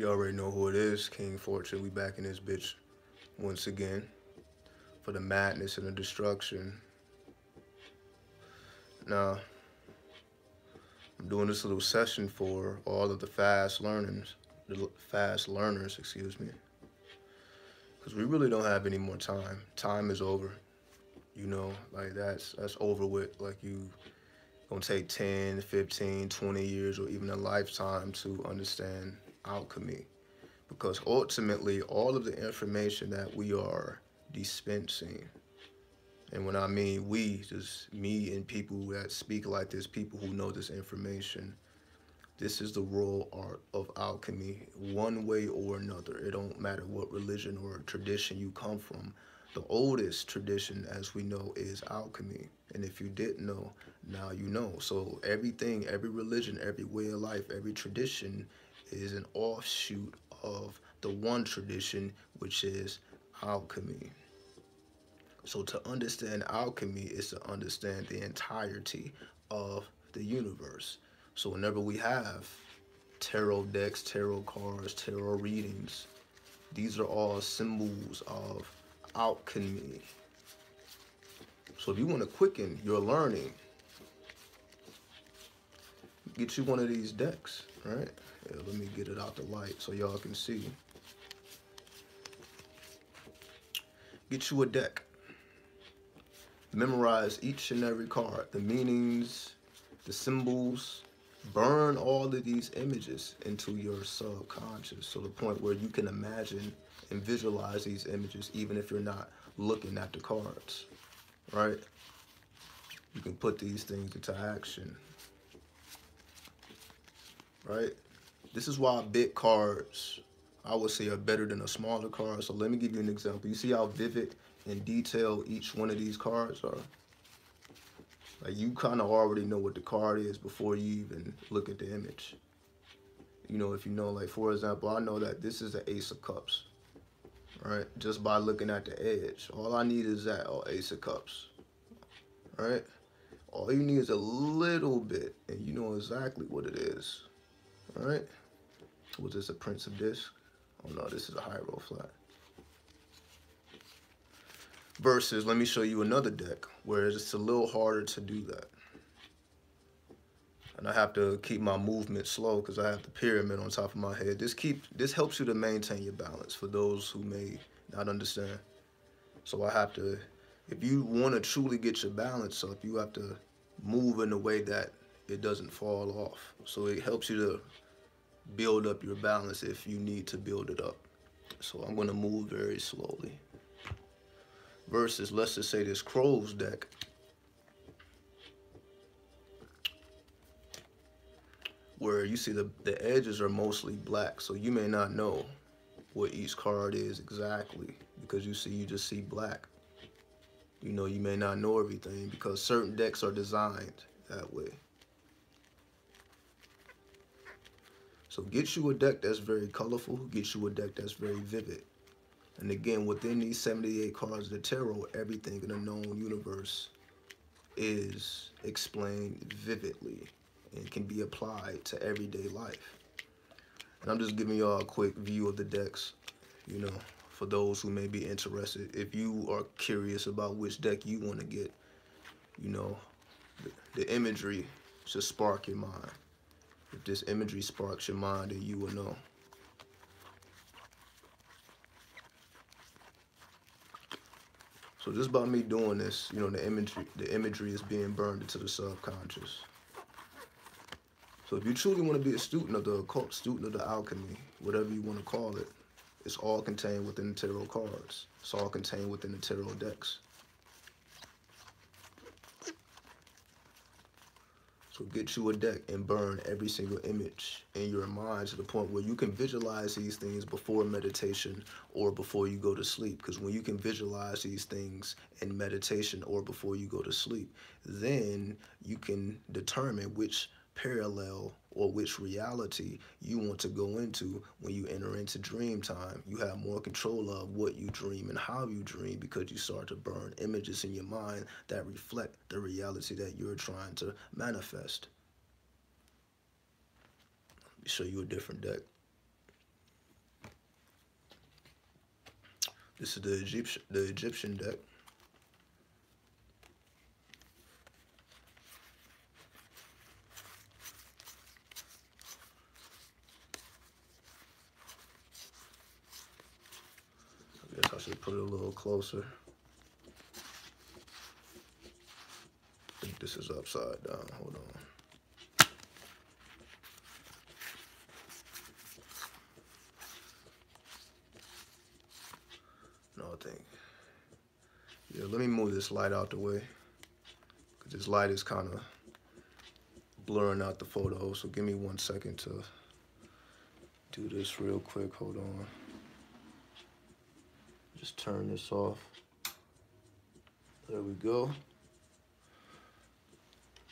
You already know who it is. King Fortune. We back in this bitch once again for the madness and the destruction. Now, I'm doing this little session for all of the fast learners, excuse me, because we really don't have any more time. Time is over. You know, like that's over with. Like you gonna take 10, 15, 20 years or even a lifetime to understand alchemy. Because ultimately, all of the information that we are dispensing, and when I mean we, just me and people that speak like this, people who know this information, this is the raw art of alchemy, one way or another. It don't matter what religion or tradition you come from. The oldest tradition, as we know, is alchemy. And if you didn't know, now you know. So everything, every religion, every way of life, every tradition is an offshoot of the one tradition, which is alchemy. So to understand alchemy is to understand the entirety of the universe. So whenever we have tarot decks, tarot cards, tarot readings, these are all symbols of alchemy. So if you want to quicken your learning, get you one of these decks, right? Yeah, let me get it out the light so y'all can see. Get you a deck. Memorize each and every card, the meanings, the symbols. Burn all of these images into your subconscious, so the point where you can imagine and visualize these images even if you're not looking at the cards, right? You can put these things into action, right? This is why big cards, I would say, are better than a smaller card. So let me give you an example. You see how vivid and detailed each one of these cards are? Like you kind of already know what the card is before you even look at the image. You know, if you know, like for example, I know that this is the Ace of Cups, right? Just by looking at the edge. All I need is that, oh, Ace of Cups, right? All you need is a little bit, and you know exactly what it is, right? Was this a Prince of Disc? Oh no, this is a high roll flat. Versus, let me show you another deck where it's a little harder to do that. And I have to keep my movement slow because I have the pyramid on top of my head. This helps you to maintain your balance for those who may not understand. So I have to, if you want to truly get your balance up, you have to move in a way that it doesn't fall off. So it helps you to build up your balance if you need to build it up. So I'm going to move very slowly. Versus, let's just say this Crow's deck. Where you see the edges are mostly black. So you may not know what each card is exactly because you just see black. You know, you may not know everything because certain decks are designed that way. So get you a deck that's very colorful, get you a deck that's very vivid. And again, within these 78 cards of the tarot, everything in the known universe is explained vividly and can be applied to everyday life. And I'm just giving y'all a quick view of the decks, you know, for those who may be interested. If you are curious about which deck you want to get, you know, the imagery should spark your mind. If this imagery sparks your mind, then you will know. So just by me doing this, you know, the imagery is being burned into the subconscious. So if you truly want to be a student of the occult, student of the alchemy, whatever you want to call it, it's all contained within the tarot cards. It's all contained within the tarot decks. So get you a deck and burn every single image in your mind to the point where you can visualize these things before meditation or before you go to sleep. Because when you can visualize these things in meditation or before you go to sleep, then you can determine which parallel or which reality you want to go into when you enter into dream time. You have more control of what you dream and how you dream because you start to burn images in your mind that reflect the reality that you're trying to manifest. Let me show you a different deck. This is the Egyptian deck. I guess I should put it a little closer. I think this is upside down. Hold on. No, I think. Yeah, let me move this light out the way, because this light is kind of blurring out the photo. So give me 1 second to do this real quick. Hold on. Just turn this off. There we go.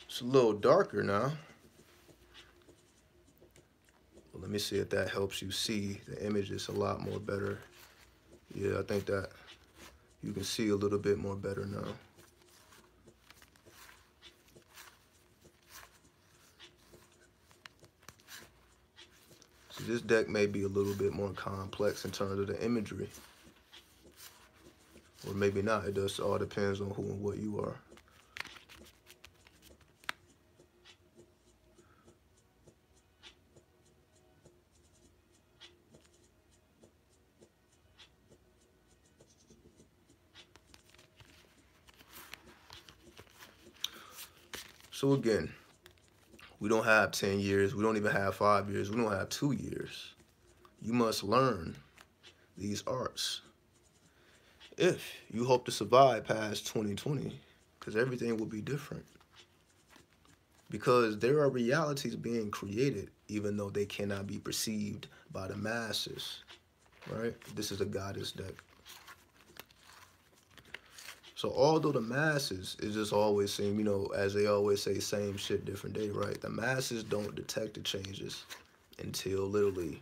It's a little darker now. Well, let me see if that helps you see the image. Is a lot more better. Yeah, I think that you can see a little bit more better now. So this deck may be a little bit more complex in terms of the imagery. Or maybe not. It just all depends on who and what you are. So again, we don't have 10 years. We don't even have 5 years. We don't have 2 years. You must learn these arts if you hope to survive past 2020, because everything will be different. Because there are realities being created, even though they cannot be perceived by the masses, right? This is a goddess deck. So although the masses is just always saying, you know, as they always say, same shit, different day, right? The masses don't detect the changes until literally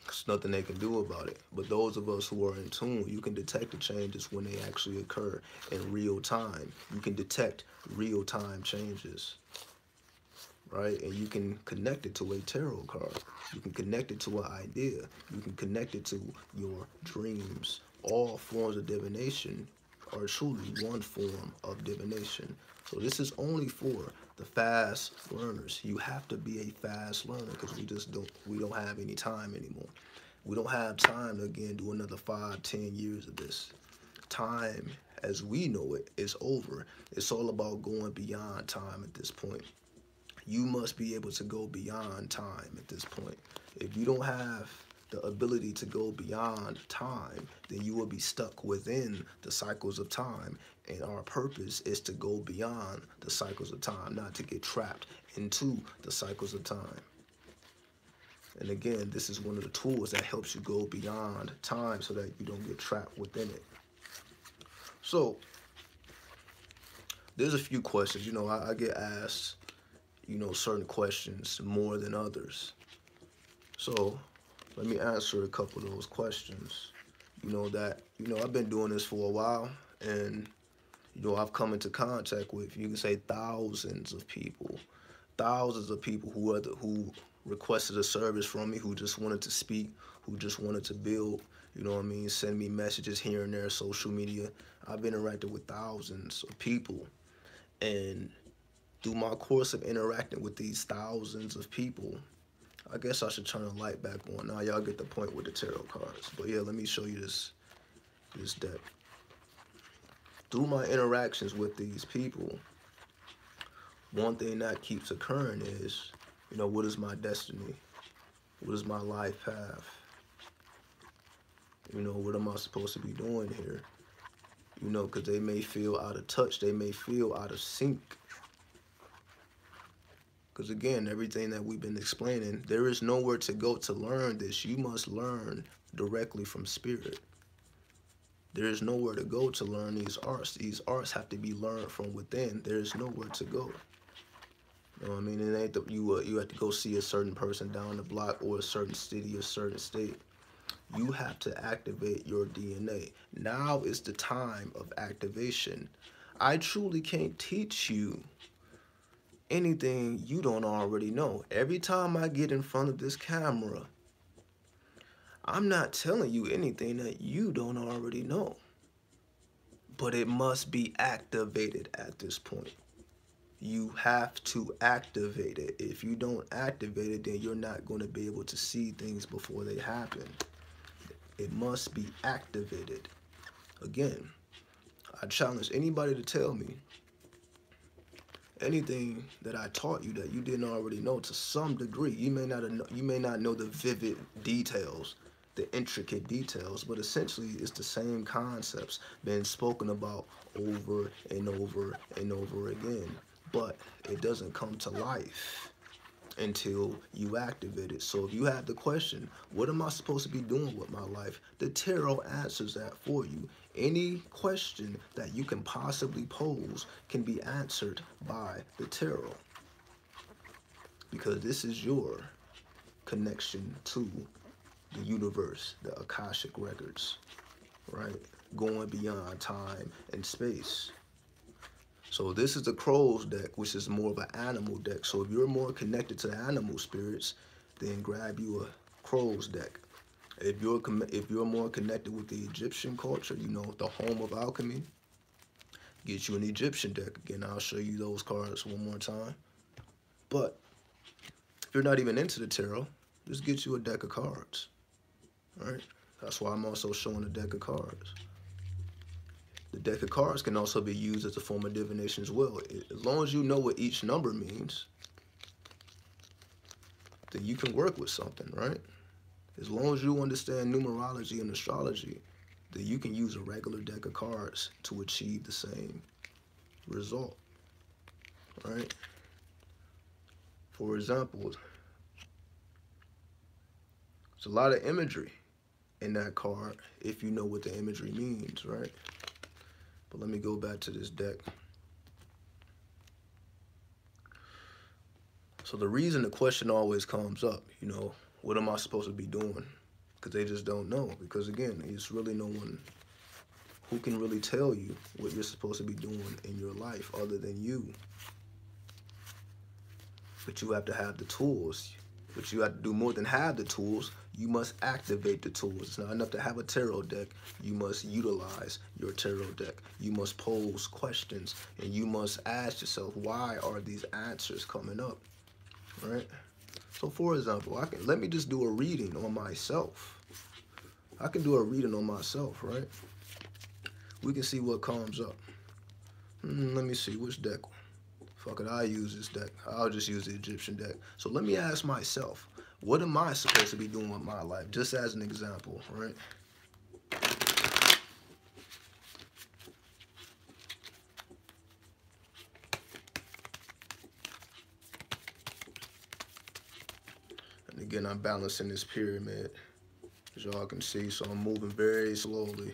there's nothing they can do about it. But those of us who are in tune, you can detect the changes when they actually occur in real time. You can detect real-time changes, right? And you can connect it to a tarot card. You can connect it to an idea. You can connect it to your dreams. All forms of divination are truly one form of divination. So this is only for the fast learners. You have to be a fast learner, because we don't have any time anymore. We don't have time to again do another 5-10 years of this. Time as we know it is over. It's all about going beyond time at this point. You must be able to go beyond time at this point. If you don't have the ability to go beyond time, then you will be stuck within the cycles of time. And our purpose is to go beyond the cycles of time, not to get trapped into the cycles of time. And again, this is one of the tools that helps you go beyond time so that you don't get trapped within it. So there's a few questions. You know, I get asked, you know, certain questions more than others. So let me answer a couple of those questions. You know, I've been doing this for a while, and, you know, I've come into contact with, you can say, thousands of people who requested a service from me, who just wanted to speak, who just wanted to build, you know what I mean, send me messages here and there, social media. I've interacted with thousands of people, and through my course of interacting with these thousands of people, I guess I should turn the light back on. Now y'all get the point with the tarot cards. But yeah, let me show you this deck. Through my interactions with these people, one thing that keeps occurring is, you know, what is my destiny? What is my life path? You know, what am I supposed to be doing here? You know, because they may feel out of touch. They may feel out of sync. Because again, everything that we've been explaining, there is nowhere to go to learn this. You must learn directly from spirit. There is nowhere to go to learn these arts. These arts have to be learned from within. There is nowhere to go. You know what I mean? It ain't that you have to go see a certain person down the block, or a certain city, a certain state. You have to activate your DNA. Now is the time of activation. I truly can't teach you anything you don't already know. Every time I get in front of this camera, I'm not telling you anything that you don't already know. But it must be activated at this point. You have to activate it. If you don't activate it, then you're not going to be able to see things before they happen. It must be activated. Again, I challenge anybody to tell me anything that I taught you that you didn't already know to some degree. You may not know the vivid details, the intricate details, but essentially it's the same concepts being spoken about over and over and over again. But it doesn't come to life until you activate it. So if you have the question, what am I supposed to be doing with my life? The tarot answers that for you. Any question that you can possibly pose can be answered by the tarot, because this is your connection to the universe, the Akashic records, right? Going beyond time and space. So this is the Crow's deck, which is more of an animal deck. So if you're more connected to the animal spirits, then grab you a Crow's deck. If you're more connected with the Egyptian culture, you know, the home of alchemy, get you an Egyptian deck. Again, I'll show you those cards one more time. But if you're not even into the tarot, just get you a deck of cards. All right? That's why I'm also showing a deck of cards. The deck of cards can also be used as a form of divination as well. As long as you know what each number means, then you can work with something, right? As long as you understand numerology and astrology, then you can use a regular deck of cards to achieve the same result, right? For example, there's a lot of imagery in that card if you know what the imagery means, right? But let me go back to this deck. So the reason the question always comes up, you know, what am I supposed to be doing? Because they just don't know. Because again, it's really no one who can really tell you what you're supposed to be doing in your life other than you. But you have to have the tools. But you have to do more than have the tools. You must activate the tools. It's not enough to have a tarot deck. You must utilize your tarot deck. You must pose questions. And you must ask yourself, why are these answers coming up? Right? So for example, let me just do a reading on myself. I can do a reading on myself, right? We can see what comes up. Let me see, which deck? Fuck it, I'll use this deck. I'll just use the Egyptian deck. So let me ask myself, what am I supposed to be doing with my life? Just as an example, right? And again, I'm balancing this pyramid, as y'all can see. So I'm moving very slowly.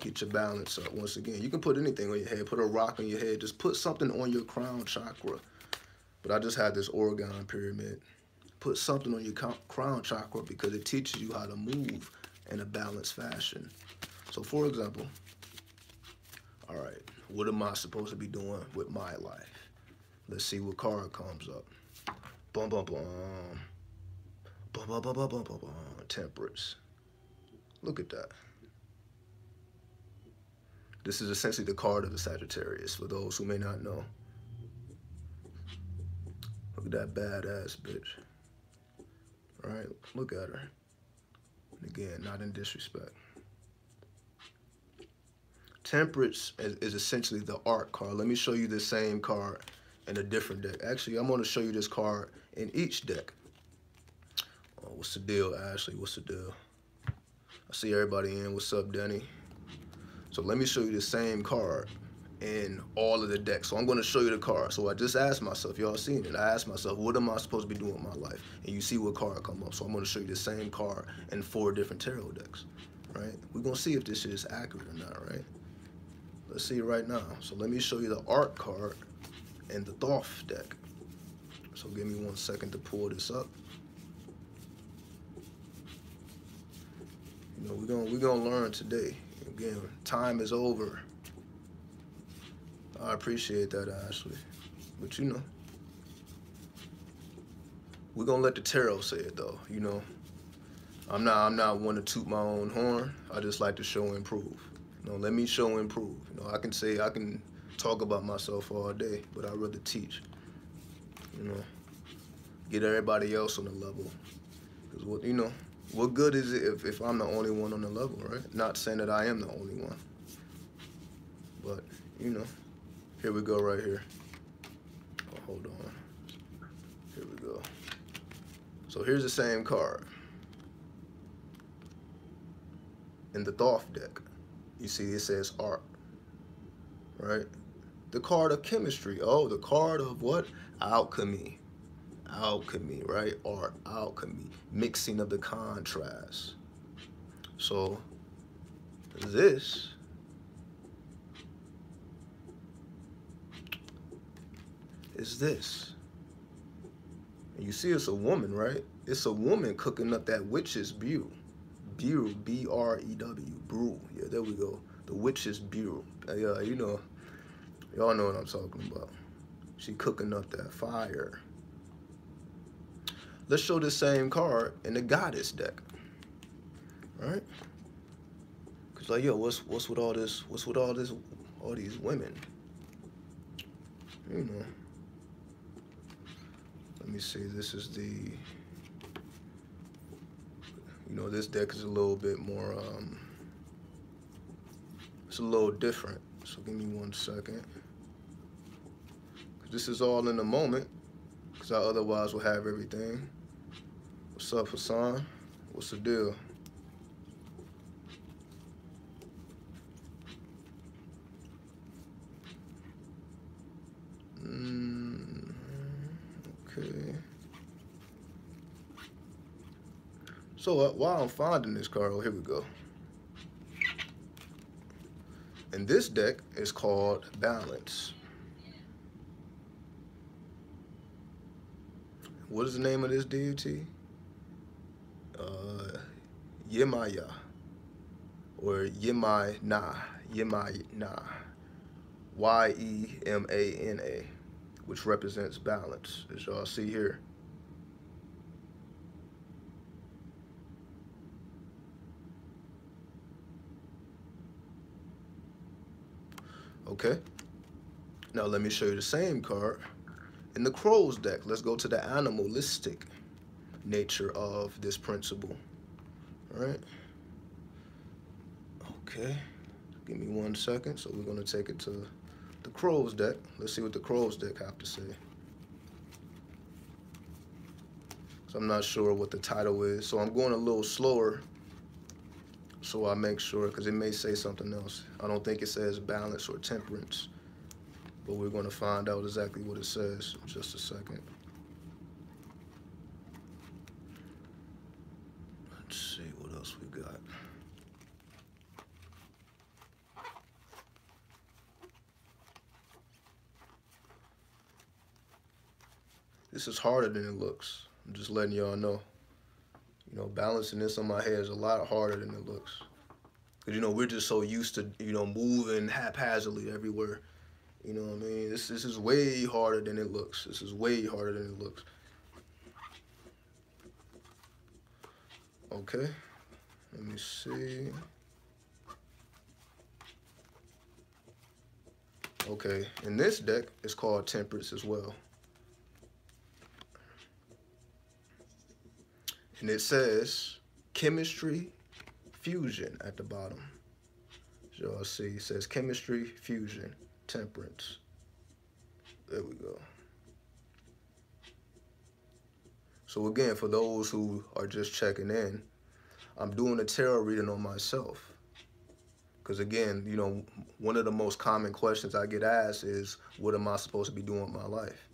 Get your balance up. Once again, you can put anything on your head. Put a rock on your head. Just put something on your crown chakra. But I just had this Oregon pyramid. Put something on your crown chakra because it teaches you how to move in a balanced fashion. So for example, all right, what am I supposed to be doing with my life? Let's see what card comes up. Bum, bum, bum. Bum, bum, bum, bum, bum, bum, bum. Temperance. Look at that. This is essentially the card of the Sagittarius, for those who may not know. Look at that badass bitch. All right, look at her. And again, not in disrespect. Temperance is essentially the art card. Let me show you the same card in a different deck. Actually, I'm going to show you this card in each deck. Oh, what's the deal, Ashley? What's the deal? I see everybody in. What's up, Denny? So let me show you the same card in all of the decks. So I'm going to show you the card. So I just asked myself, y'all seen it? I asked myself, what am I supposed to be doing with my life? And you see what card come up. So I'm going to show you the same card in 4 different tarot decks, right? We're going to see if this shit is accurate or not, right? Let's see it right now. So let me show you the art card in the Thoth deck. So give me 1 second to pull this up. You know, we're gonna learn today. Again, time is over. I appreciate that, Ashley. But you know, we're gonna let the tarot say it though, you know. I'm not one to toot my own horn. I just like to show and prove. You know, let me show and prove. You know, I can talk about myself all day, but I'd rather teach. You know, get everybody else on the level. Cause what, you know, what good is it if I'm the only one on the level, right? Not saying that I am the only one, but you know, here we go right here. Oh, hold on. Here we go. So here's the same card. In the Thoth deck, you see it says art, right? The card of chemistry. Oh, the card of what? Alchemy. Alchemy, right? Art, alchemy, mixing of the contrast. So this is this. And you see it's a woman, right? It's a woman cooking up that witch's brew. Brew, B-R-E-W, brew. Yeah, there we go. The witch's brew. Yeah, you know, y'all know what I'm talking about. She cooking up that fire. Let's show the same card in the goddess deck. Right? Cause like, yo, what's with all this? What's with all these women? You know. Let me see. This is the. You know, this deck is a little bit more. It's a little different. So give me 1 second. Cause this is all in the moment. Cause I otherwise will have everything. What's up, Hassan? What's the deal? Okay. So while I'm finding this card, oh, here we go. And this deck is called Balance. What is the name of this deity? Yemaya. Or Yemai-na. Yemai-na. Y-E-M-A-N-A. Which represents balance, as y'all see here. Okay. Now let me show you the same card in the Crow's deck. Let's go to the animalistic nature of this principle. All right. Okay. Give me 1 second. So we're going to take it to the Crow's deck. Let's see what the Crow's deck have to say. So I'm not sure what the title is. So I'm going a little slower so I make sure, because it may say something else. I don't think it says balance or temperance, but we're going to find out exactly what it says in just a second. Let's see what else we got. This is harder than it looks. I'm just letting y'all know. You know, balancing this on my head is a lot harder than it looks. Because, you know, we're just so used to, you know, moving haphazardly everywhere. You know what I mean? This is way harder than it looks. This is way harder than it looks. Okay. Let me see. Okay. And this deck is called Temperance as well. And it says chemistry fusion at the bottom. So y'all see, it says chemistry fusion, temperance. There we go. So again, for those who are just checking in, I'm doing a tarot reading on myself. Because again, you know, one of the most common questions I get asked is, what am I supposed to be doing with my life?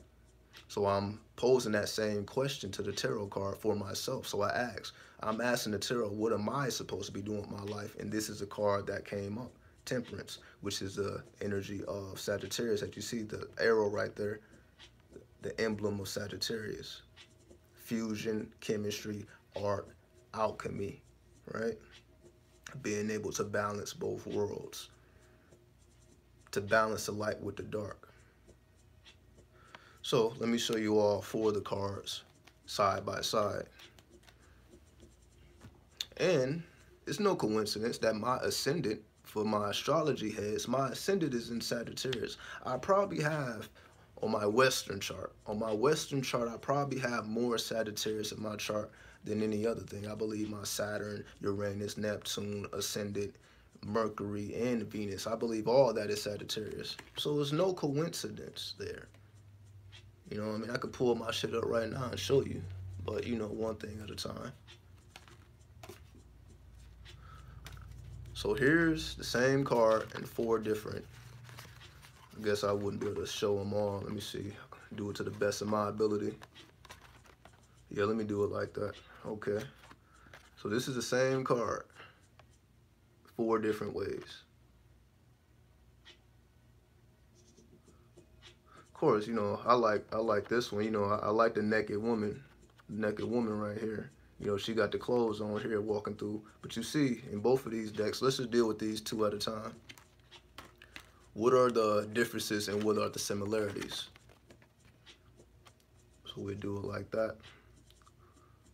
So I'm posing that same question to the tarot card for myself. So I'm asking the tarot, what am I supposed to be doing with my life? And this is a card that came up, Temperance, which is the energy of Sagittarius that you see, the arrow right there, the emblem of Sagittarius. Fusion, chemistry, art, alchemy, right? Being able to balance both worlds, to balance the light with the dark. So let me show you all 4 of the cards side by side. And it's no coincidence that my ascendant, for my astrology heads, my ascendant is in Sagittarius. I probably have on my Western chart. On my Western chart, I probably have more Sagittarius in my chart than any other thing. I believe my Saturn, Uranus, Neptune, ascendant, Mercury, and Venus, I believe all that is Sagittarius. So there's no coincidence there. You know what I mean? I could pull my shit up right now and show you. But, you know, one thing at a time. So here's the same card and 4 different. I guess I wouldn't be able to show them all. Let me see. Do it to the best of my ability. Yeah, let me do it like that. Okay. So this is the same card. 4 different ways. Of course, you know, I like this one. You know, I like the naked woman right here. You know, she got the clothes on here walking through. But you see, in both of these decks, let's just deal with these 2 at a time. What are the differences and what are the similarities? So we do it like that.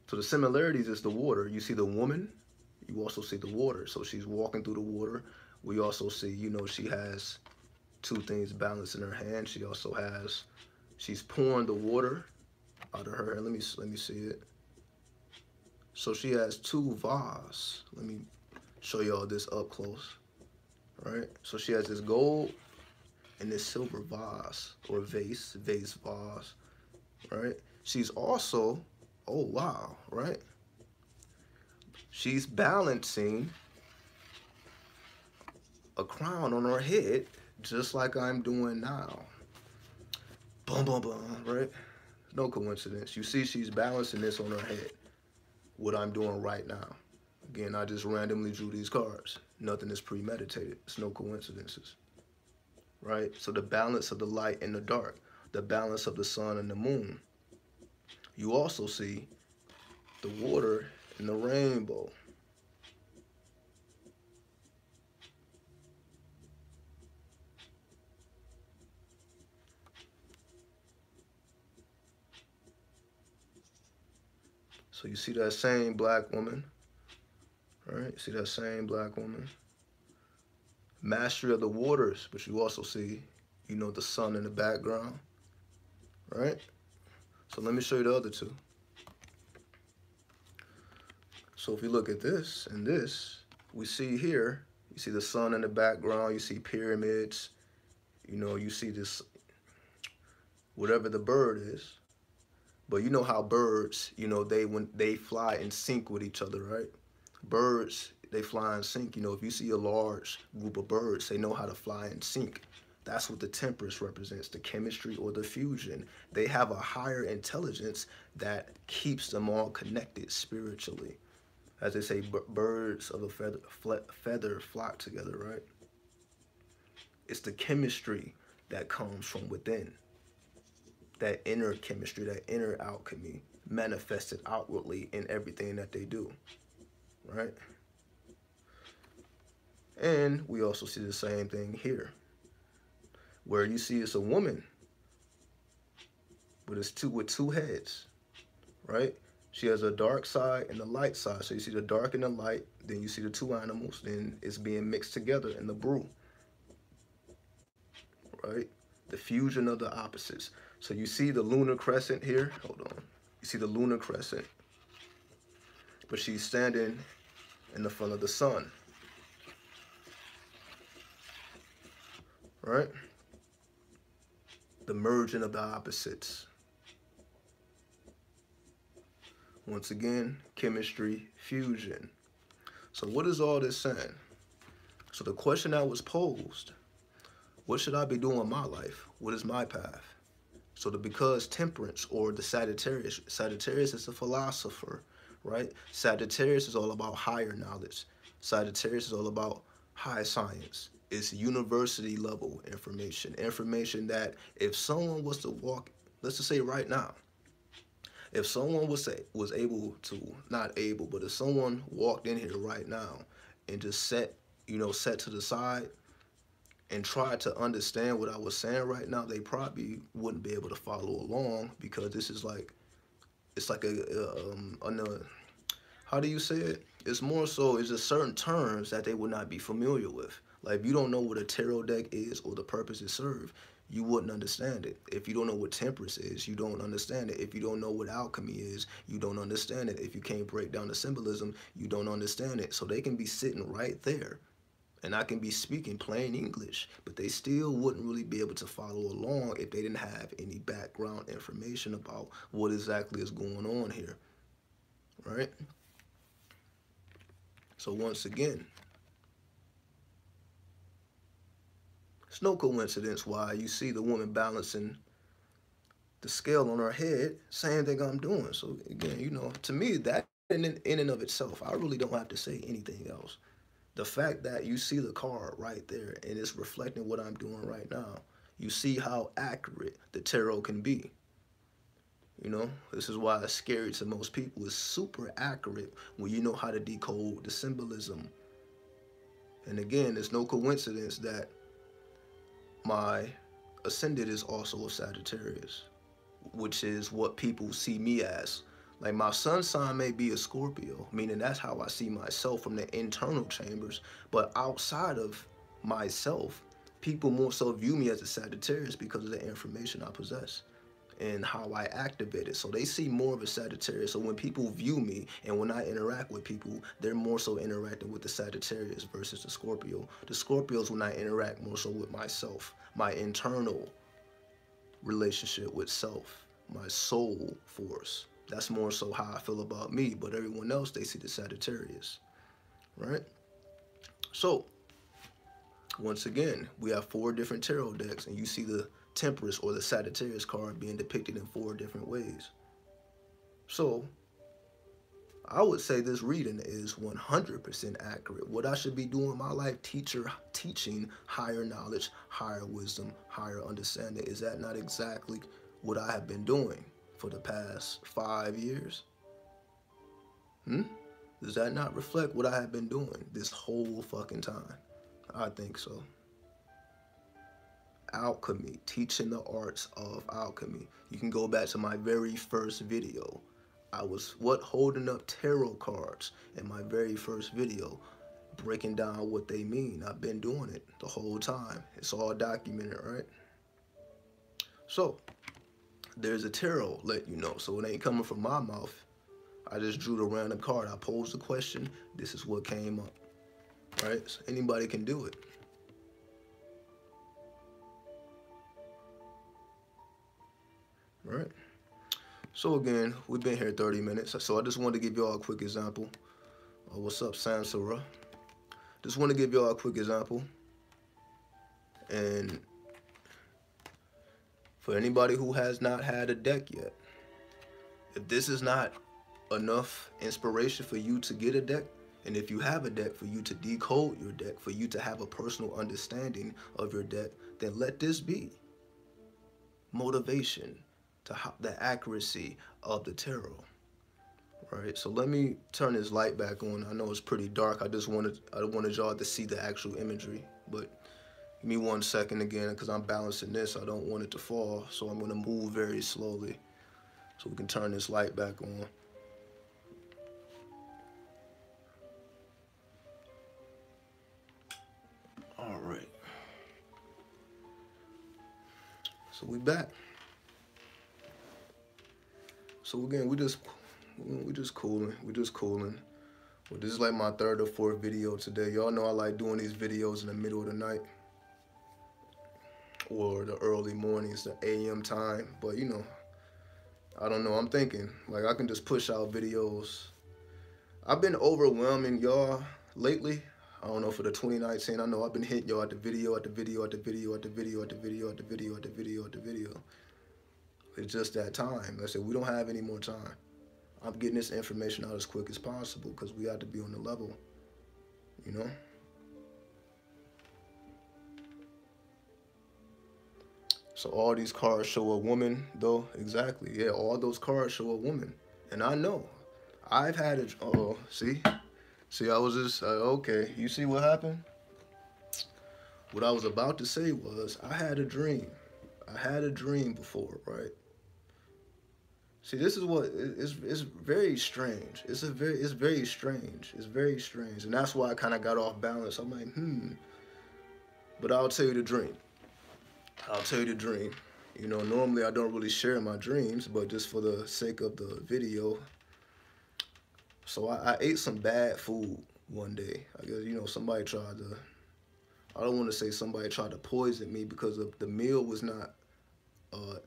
So the similarities is the water. You see the woman, you also see the water. So she's walking through the water. We also see, you know, she has 2 things balanced in her hand. She also has, she's pouring the water out of her. Let me see it. So she has 2 vases. Let me show y'all this up close. Right? So she has this gold and this silver vase or vase, vase. Right? She's also, oh wow, right? She's balancing a crown on her head just like I'm doing now. Boom, boom, boom, right? No coincidence. You see she's balancing this on her head. What I'm doing right now. Again, I just randomly drew these cards. Nothing is premeditated. It's no coincidences. Right? So the balance of the light and the dark. The balance of the sun and the moon. You also see the water and the rainbow. So you see that same black woman, right? See that same black woman. Mastery of the waters, but you also see, you know, the sun in the background, right? So let me show you the other 2. So if you look at this and this, we see here, you see the sun in the background, you see pyramids, you know, you see this, whatever the bird is. But you know how birds, you know, when they fly in sync with each other, right? Birds, they fly in sync. You know, if you see a large group of birds, they know how to fly in sync. That's what the Temperance represents, the chemistry or the fusion. They have a higher intelligence that keeps them all connected spiritually. As they say, birds of a feather flock together, right? It's the chemistry that comes from within. That inner chemistry, that inner alchemy manifested outwardly in everything that they do, right? And we also see the same thing here, where you see it's a woman, but it's with 2 heads, right? She has a dark side and a light side. So you see the dark and the light, then you see the 2 animals, then it's being mixed together in the brew, right? The fusion of the opposites. So you see the lunar crescent here. Hold on. You see the lunar crescent. But she's standing in the front of the sun. Right? The merging of the opposites. Once again, chemistry, fusion. So what is all this saying? So the question that was posed, what should I be doing in my life? What is my path? So because Temperance or the Sagittarius is a philosopher, right? Sagittarius is all about higher knowledge. Sagittarius is all about high science. It's university level information. Information that if someone was to walk, let's just say right now, if someone was able to, not able, but if someone walked in here right now and just sat to the side and tried to understand what I was saying right now, they probably wouldn't be able to follow along, because this is like, it's like how do you say it? It's more so, it's just certain terms that they would not be familiar with. Like, if you don't know what a tarot deck is or the purpose it serves, you wouldn't understand it. If you don't know what temperance is, you don't understand it. If you don't know what alchemy is, you don't understand it. If you can't break down the symbolism, you don't understand it. So they can be sitting right there, and I can be speaking plain English, but they still wouldn't really be able to follow along if they didn't have any background information about what exactly is going on here, right? So once again, it's no coincidence why you see the woman balancing the scale on her head, same thing I'm doing. So again, you know, to me, that in and of itself, I really don't have to say anything else. The fact that you see the card right there and it's reflecting what I'm doing right now, you see how accurate the tarot can be. You know, this is why it's scary to most people. It's super accurate when you know how to decode the symbolism. And again, it's no coincidence that my ascendant is also a Sagittarius, which is what people see me as. Like, my sun sign may be a Scorpio, meaning that's how I see myself from the internal chambers. But outside of myself, people more so view me as a Sagittarius because of the information I possess and how I activate it. So they see more of a Sagittarius. So when people view me and when I interact with people, they're more so interacting with the Sagittarius versus the Scorpio. The Scorpios when I interact more so with myself, my internal relationship with self, my soul force. That's more so how I feel about me, but everyone else, they see the Sagittarius, right? So, once again, we have 4 different tarot decks, and you see the Temperance or the Sagittarius card being depicted in 4 different ways. So, I would say this reading is 100% accurate. What I should be doing in my life, teaching higher knowledge, higher wisdom, higher understanding. Is that not exactly what I have been doing for the past 5 years? Does that not reflect what I have been doing this whole fucking time? I think so. Alchemy, teaching the arts of alchemy. You can go back to my very first video. I was holding up tarot cards in my very first video, breaking down what they mean. I've been doing it the whole time. It's all documented, right? So there's a tarot, let you know. So it ain't coming from my mouth. I just drew the random card. I posed the question. This is what came up, right? So anybody can do it. Right? So again, we've been here 30 minutes. So I just wanted to give y'all a quick example. What's up, Sansara? Just want to give y'all a quick example. And for anybody who has not had a deck yet, if this is not enough inspiration for you to get a deck, and if you have a deck, for you to decode your deck, for you to have a personal understanding of your deck, then let this be motivation to the accuracy of the tarot. Right, so let me turn this light back on. I know it's pretty dark. I wanted y'all to see the actual imagery, but give me 1 second again, because I'm balancing this. I don't want it to fall, so I'm going to move very slowly so we can turn this light back on. All right. So we back. So again, we just cooling. Well, this is like my 3rd or 4th video today. Y'all know I like doing these videos in the middle of the night or the early mornings, the AM time. But you know, I don't know. I'm thinking like I can just push out videos. I've been overwhelming y'all lately. I don't know, for the 2019. I know I've been hitting y'all at the video, at the video, at the video, at the video, at the video, at the video, at the video, at the video. It's just that time. Like I said, we don't have any more time. I'm getting this information out as quick as possible because we have to be on the level, you know? So all these cards show a woman, though. Exactly. Yeah, all those cards show a woman. And I know. I've had it. Uh-oh. See? See, I was just, okay. You see what happened? What I was about to say was, I had a dream. I had a dream before, right? See, this is what it's very strange. It's very strange. It's very strange, and that's why I kind of got off balance. I'm like, But I'll tell you the dream. I'll tell you the dream. You know, normally I don't really share my dreams, but just for the sake of the video. So I ate some bad food one day. I guess, you know, somebody tried to, I don't want to say somebody tried to poison me because of the meal was not,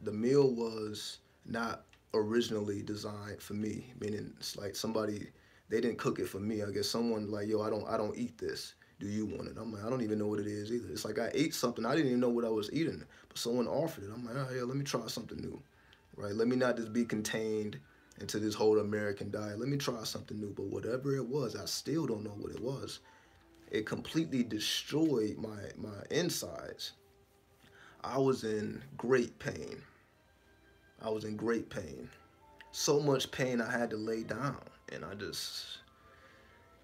the meal was not originally designed for me. Meaning it's like somebody, they didn't cook it for me. I guess someone like, yo, I don't eat this. Do you want it? I'm like, I don't even know what it is either. It's like I ate something. I didn't even know what I was eating, but someone offered it. I'm like, oh yeah, let me try something new, right? Let me not just be contained into this whole American diet. Let me try something new. But whatever it was, I still don't know what it was. It completely destroyed my insides. I was in great pain. I was in great pain. So much pain I had to lay down, and I just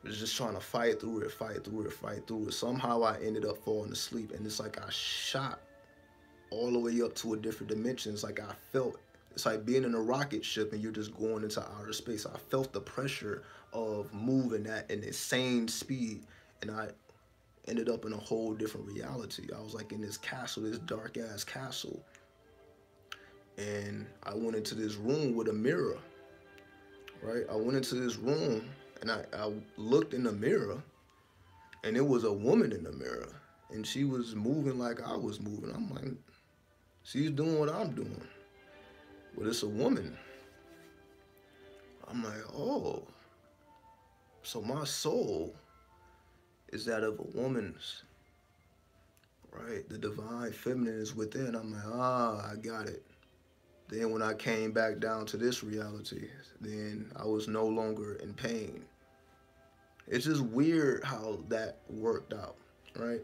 was just trying to fight through it, fight through it, fight through it. Somehow I ended up falling asleep, and it's like I shot all the way up to a different dimension. It's like I felt, it's like being in a rocket ship and you're just going into outer space. I felt the pressure of moving at an insane speed, and I ended up in a whole different reality. I was like in this castle, this dark ass castle, and I went into this room with a mirror, right? I went into this room and I looked in the mirror, and it was a woman in the mirror, and she was moving like I was moving. I'm like, she's doing what I'm doing, but it's a woman. I'm like, oh, so my soul is that of a woman's, right? The divine feminine is within. I'm like, I got it. Then when I came back down to this reality, then I was no longer in pain. It's just weird how that worked out, right?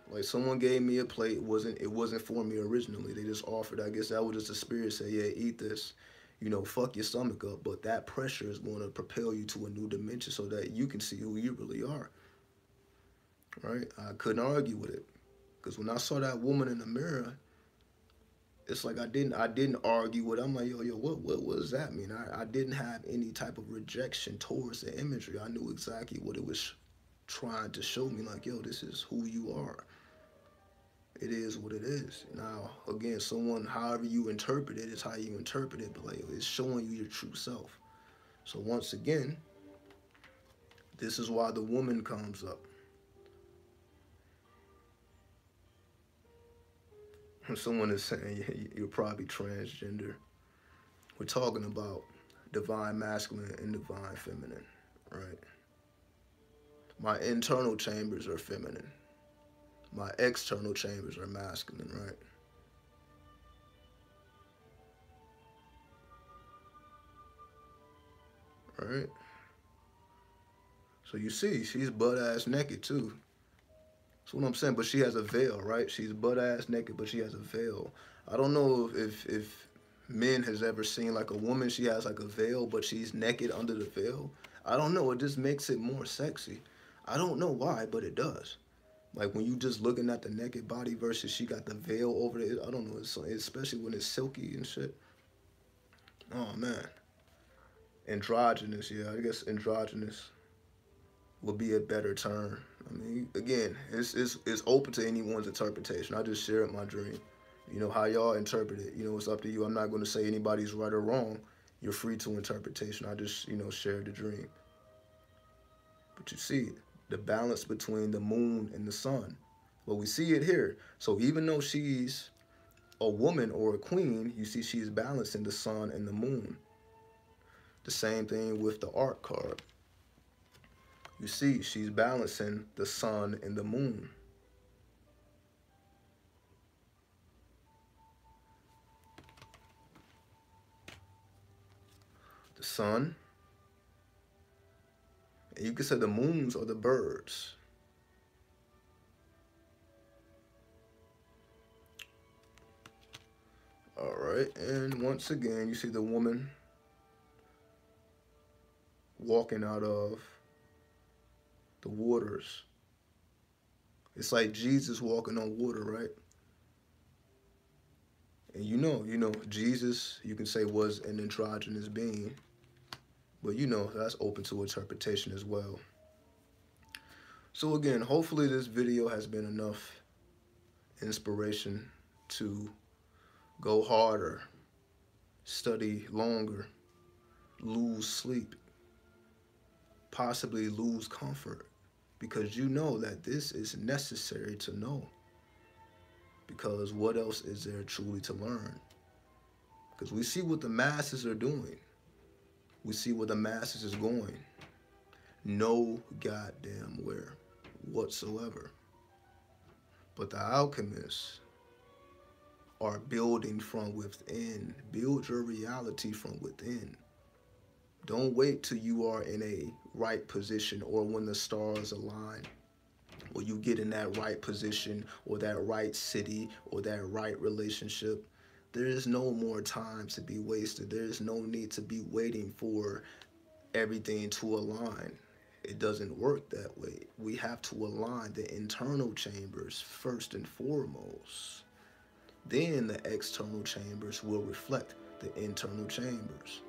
Like someone gave me a plate, it wasn't for me originally. They just offered. I guess that was just the spirit say, yeah, eat this. You know, fuck your stomach up. But that pressure is going to propel you to a new dimension so that you can see who you really are, right? I couldn't argue with it. Because when I saw that woman in the mirror, it's like I didn't argue with it. I'm like, yo, what does that mean? I didn't have any type of rejection towards the imagery. I knew exactly what it was trying to show me. Like, yo, this is who you are. It is what it is. Now, again, someone, however you interpret it, is how you interpret it. But like, it's showing you your true self. So once again, this is why the woman comes up. Someone is saying you're probably transgender. We're talking about divine masculine and divine feminine, right? My internal chambers are feminine. My external chambers are masculine, right? Right? So you see, she's butt-ass naked too. That's what I'm saying, but she has a veil, right? She's butt-ass naked, but she has a veil. I don't know if men has ever seen like a woman, she has like a veil, but she's naked under the veil. I don't know, it just makes it more sexy. I don't know why, but it does. Like when you just looking at the naked body versus she got the veil over it. I don't know, especially when it's silky and shit. Oh man. Androgynous, yeah, I guess androgynous would be a better term. I mean, again, it's open to anyone's interpretation. I just shared my dream. You know, how y'all interpret it, you know, it's up to you. I'm not going to say anybody's right or wrong. You're free to interpretation. I just, you know, shared the dream. But you see the balance between the moon and the sun. Well, we see it here. So even though she's a woman or a queen, you see she's balancing the sun and the moon. The same thing with the art card. You see, she's balancing the sun and the moon. The sun, and you can say the moons are the birds. All right, and once again, you see the woman walking out of the waters. It's like Jesus walking on water, right? And Jesus, you can say, was an androgynous being, but that's open to interpretation as well. So again, hopefully this video has been enough inspiration to go harder, study longer, lose sleep, possibly lose comfort, because you know that this is necessary to know. Because what else is there truly to learn? Because we see what the masses are doing. We see where the masses is going. No goddamn where whatsoever. But the alchemists are building from within. Build your reality from within. Don't wait till you are in a right position or when the stars align, or you get in that right position or that right city or that right relationship. There is no more time to be wasted. There is no need to be waiting for everything to align. It doesn't work that way. We have to align the internal chambers first and foremost. Then the external chambers will reflect the internal chambers.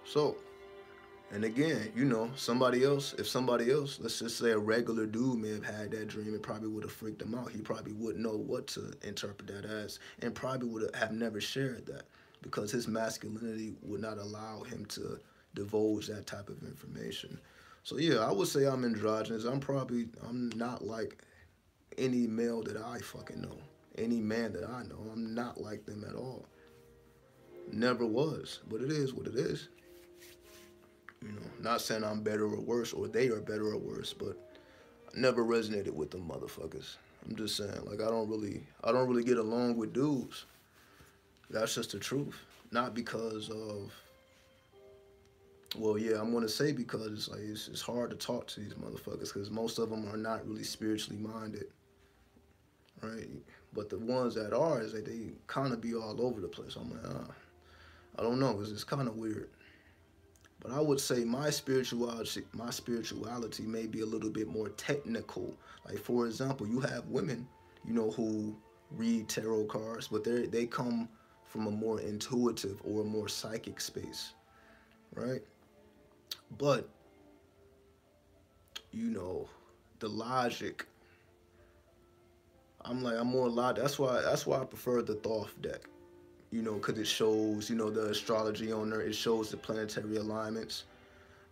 So, and again, if somebody else, let's just say a regular dude may have had that dream, it probably would have freaked him out. He probably wouldn't know what to interpret that as, and probably would have never shared that, because his masculinity would not allow him to divulge that type of information. So yeah, I would say I'm androgynous. I'm not like any male that I fucking know. Any man that I know, I'm not like them at all. Never was, but it is what it is. Not saying I'm better or worse, or they are better or worse, but I never resonated with them motherfuckers. I'm just saying, like, I don't really get along with dudes. That's just the truth. Not because of, well, yeah, I'm gonna say because it's hard to talk to these motherfuckers, because most of them are not really spiritually minded, right? But the ones that are, is that they kind of be all over the place. I'm like, I don't know, it's kind of weird. But I would say my spirituality may be a little bit more technical. Like, for example, you have women, who read tarot cards, but they come from a more intuitive or a more psychic space, right? But, the logic, I'm more logic. That's why I prefer the Thoth deck. Because it shows, the astrology on there. It shows the planetary alignments.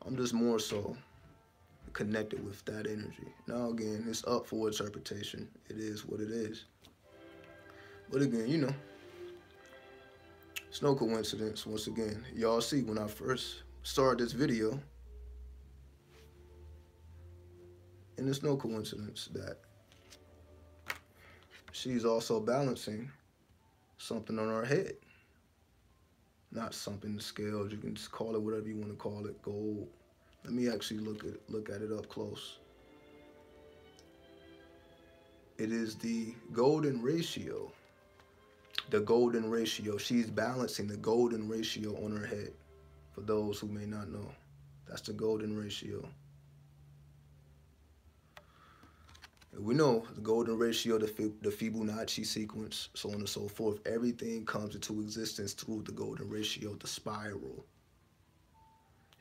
I'm just more so connected with that energy. Now, again, it's up for interpretation. It is what it is. But again, it's no coincidence. Once again, y'all see when I first started this video, and it's no coincidence that she's also balancing something on her head. Not something scaled. You can just call it whatever you want to call it. Gold. Let me actually look at it up close. It is the golden ratio. The golden ratio. She's balancing the golden ratio on her head. For those who may not know, that's the golden ratio. We know the golden ratio, the Fibonacci sequence, so on and so forth. Everything comes into existence through the golden ratio, the spiral.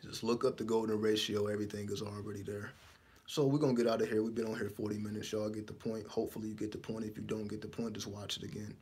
Just look up the golden ratio. Everything is already there. So we're going to get out of here. We've been on here 40 minutes. Y'all get the point. Hopefully you get the point. If you don't get the point, just watch it again.